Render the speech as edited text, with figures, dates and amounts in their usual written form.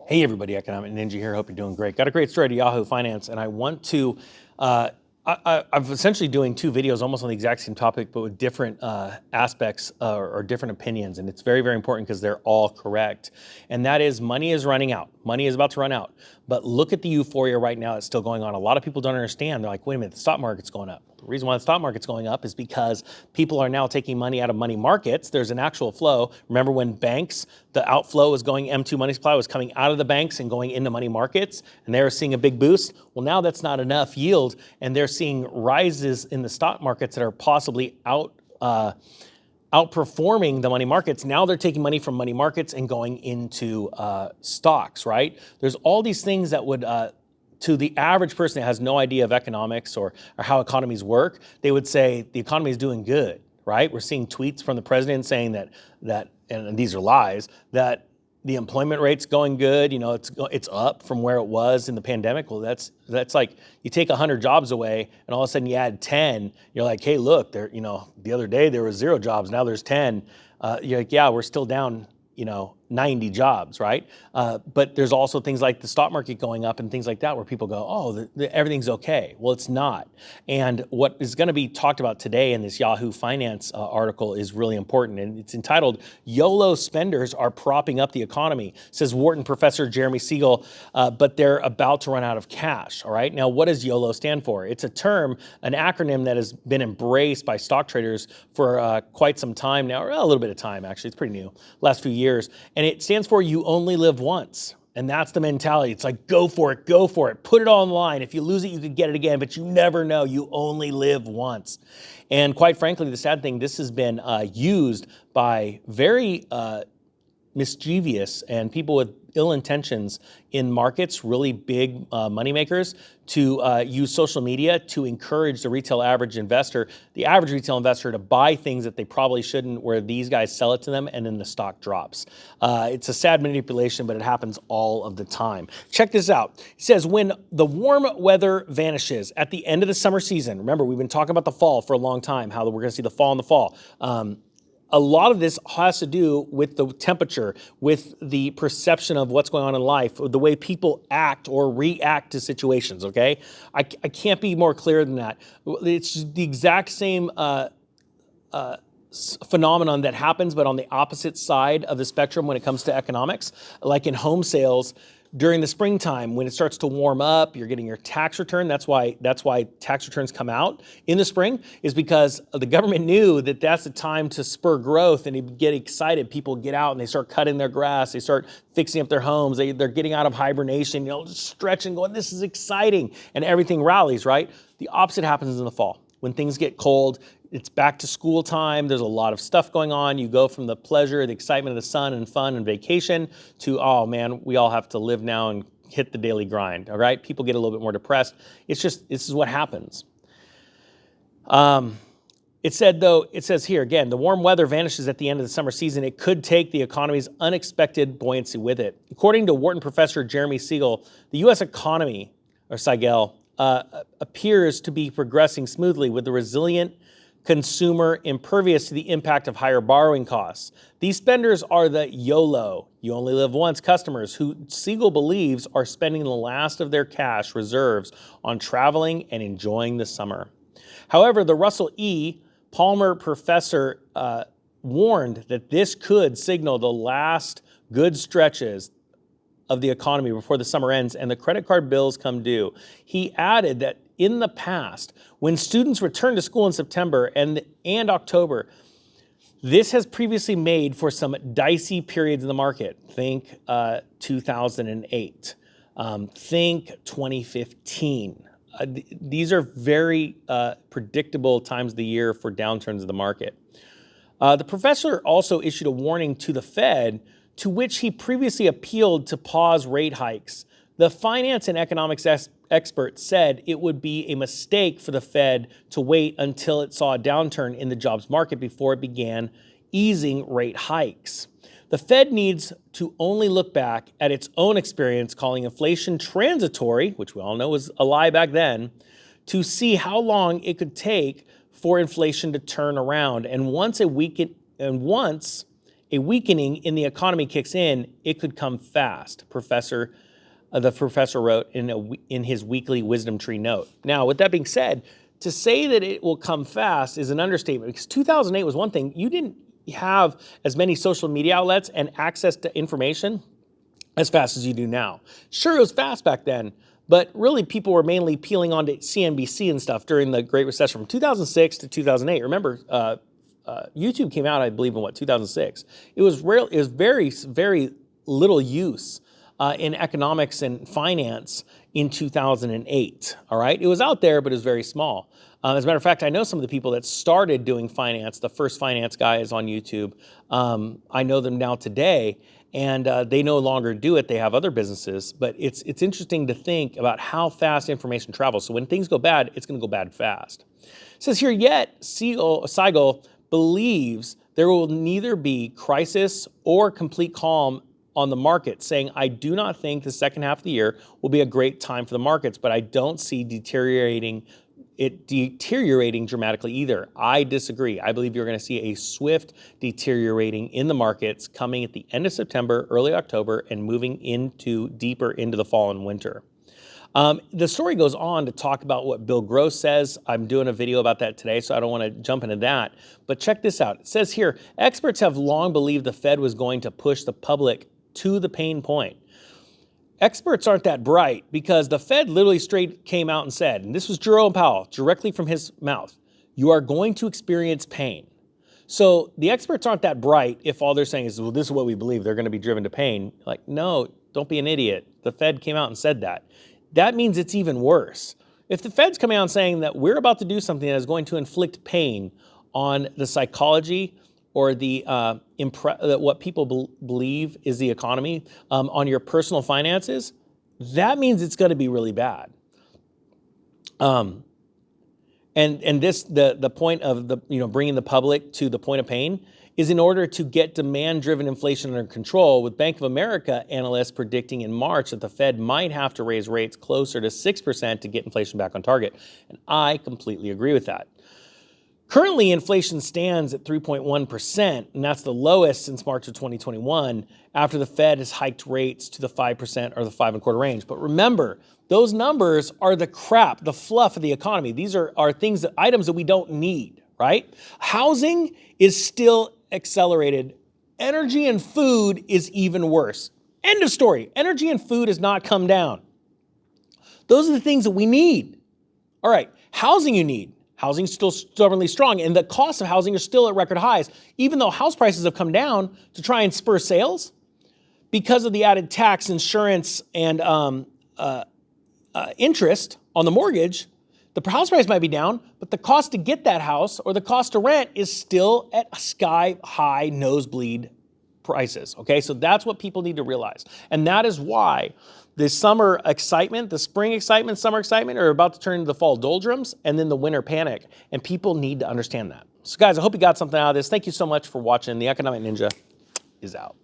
Hey everybody, Economic Ninja here. Hope you're doing great. Got a great story to Yahoo Finance, and I want to. I'm essentially doing two videos almost on the exact same topic, but with different aspects or different opinions, and it's very, very important because they're all correct. And that is, money is running out. Money is about to run out. But look at the euphoria right now that's still going on. A lot of people don't understand. They're like, wait a minute, the stock market's going up. The reason why the stock market's going up is because people are now taking money out of money markets. There's an actual flow. Remember when banks, the outflow was going, M2 money supply was coming out of the banks and going into money markets, and they were seeing a big boost? Well, now that's not enough yield, and they're seeing rises in the stock markets that are possibly outperforming the money markets. Now they're taking money from money markets and going into stocks, right? There's all these things that would, to the average person that has no idea of economics or how economies work, they would say the economy is doing good, right? We're seeing tweets from the president saying that and these are lies, that the employment rate's going good. You know, it's up from where it was in the pandemic. Well, that's like you take 100 jobs away and all of a sudden you add 10. You're like, hey, look, there. You know, the other day there was 0 jobs. Now there's 10. You're like, yeah, we're still down, 90 jobs, right? But there's also things like the stock market going up and things like that where people go, oh, everything's okay. Well, it's not. And what is going to be talked about today in this Yahoo Finance article is really important. And it's entitled, YOLO Spenders Are Propping Up the Economy, says Wharton professor Jeremy Seigel, but they're about to run out of cash, all right? Now, what does YOLO stand for? It's a term, an acronym that has been embraced by stock traders for quite some time now, or a little bit of time, actually. It's pretty new, last few years. And it stands for you only live once. And that's the mentality. It's like, go for it, put it on the line. If you lose it, you could get it again, but you never know. You only live once. And quite frankly, the sad thing, this has been used by very mischievous and people with ill intentions in markets, really big money makers, to use social media to encourage the average retail investor to buy things that they probably shouldn't, where these guys sell it to them and then the stock drops. It's a sad manipulation, but it happens all of the time. Check this out. It says, when the warm weather vanishes at the end of the summer season, remember, we've been talking about the fall for a long time, how we're going to see the fall in the fall. A lot of this has to do with the temperature, with the perception of what's going on in life, the way people act or react to situations, okay? I can't be more clear than that. It's the exact same phenomenon that happens, but on the opposite side of the spectrum when it comes to economics. Like in home sales, during the springtime, when it starts to warm up, you're getting your tax return. That's why tax returns come out in the spring, is because the government knew that that's the time to spur growth and to get excited. People get out and they start cutting their grass. They start fixing up their homes. They're getting out of hibernation, just stretching, going, this is exciting, and everything rallies, right? The opposite happens in the fall. When things get cold, it's back to school time. There's a lot of stuff going on. You go from the pleasure, the excitement of the sun and fun and vacation to, oh man, we all have to live now and hit the daily grind, all right? People get a little bit more depressed. It's just, this is what happens. It says here again, the warm weather vanishes at the end of the summer season. It could take the economy's unexpected buoyancy with it. According to Wharton professor Jeremy Seigel, the U.S. economy, or Seigel, appears to be progressing smoothly with the resilient consumer impervious to the impact of higher borrowing costs. These spenders are the YOLO, you only live once customers, who Seigel believes are spending the last of their cash reserves on traveling and enjoying the summer. However, the Russell E. Palmer professor warned that this could signal the last good stretches of the economy before the summer ends and the credit card bills come due. He added that in the past, when students return to school in September and October, this has previously made for some dicey periods in the market. Think 2008. Think 2015. These are very predictable times of the year for downturns of the market. The professor also issued a warning to the Fed, to which he previously appealed to pause rate hikes. The finance and economics expert said it would be a mistake for the Fed to wait until it saw a downturn in the jobs market before it began easing rate hikes. The Fed needs to only look back at its own experience calling inflation transitory, which we all know was a lie back then, to see how long it could take for inflation to turn around. And once a weakening in the economy kicks in, it could come fast, the professor wrote in his weekly wisdom tree note. Now, with that being said, to say that it will come fast is an understatement, because 2008 was one thing. You didn't have as many social media outlets and access to information as fast as you do now. Sure, it was fast back then, but really people were mainly peeling onto CNBC and stuff during the Great Recession from 2006 to 2008. Remember, YouTube came out, I believe, in 2006. It was very, very little use in economics and finance in 2008, all right? It was out there, but it was very small. As a matter of fact, I know some of the people that started doing finance. The first finance guy is on YouTube. I know them now today, and they no longer do it. They have other businesses, but it's interesting to think about how fast information travels. So when things go bad, it's gonna go bad fast. It says here, yet Seigel believes there will neither be crisis or complete calm on the market, saying, I do not think the second half of the year will be a great time for the markets, but I don't see deteriorating dramatically either. I disagree. I believe you're going to see a swift deteriorating in the markets coming at the end of September, early October, and moving deeper into the fall and winter. The story goes on to talk about what Bill Gross says. I'm doing a video about that today, so I don't want to jump into that. But check this out. It says here, experts have long believed the Fed was going to push the public to the pain point. Experts aren't that bright, because the Fed literally straight came out and said, and this was Jerome Powell, directly from his mouth, you are going to experience pain. So the experts aren't that bright if all they're saying is, well, this is what we believe, they're going to be driven to pain. Like, no, don't be an idiot. The Fed came out and said that. That means it's even worse. If the Fed's coming out and saying that we're about to do something that is going to inflict pain on the psychology or the what people believe is the economy, on your personal finances, that means it's going to be really bad. And this the point of bringing the public to the point of pain is in order to get demand-driven inflation under control, with Bank of America analysts predicting in March that the Fed might have to raise rates closer to 6% to get inflation back on target. And I completely agree with that. Currently, inflation stands at 3.1%, and that's the lowest since March of 2021, after the Fed has hiked rates to the 5% or the 5.25% range. But remember, those numbers are the crap, the fluff of the economy. These are items that we don't need, right? Housing is still accelerated. Energy and food is even worse. End of story. Energy and food has not come down. Those are the things that we need. All right, housing you need. Housing's still stubbornly strong, and the cost of housing are still at record highs. Even though house prices have come down to try and spur sales, because of the added tax, insurance, and interest on the mortgage, the house price might be down, but the cost to get that house or the cost to rent is still at sky-high nosebleed prices, okay? So that's what people need to realize. And that is why the summer excitement, the spring excitement, summer excitement are about to turn into the fall doldrums and then the winter panic. And people need to understand that. So guys, I hope you got something out of this. Thank you so much for watching. The Economic Ninja is out.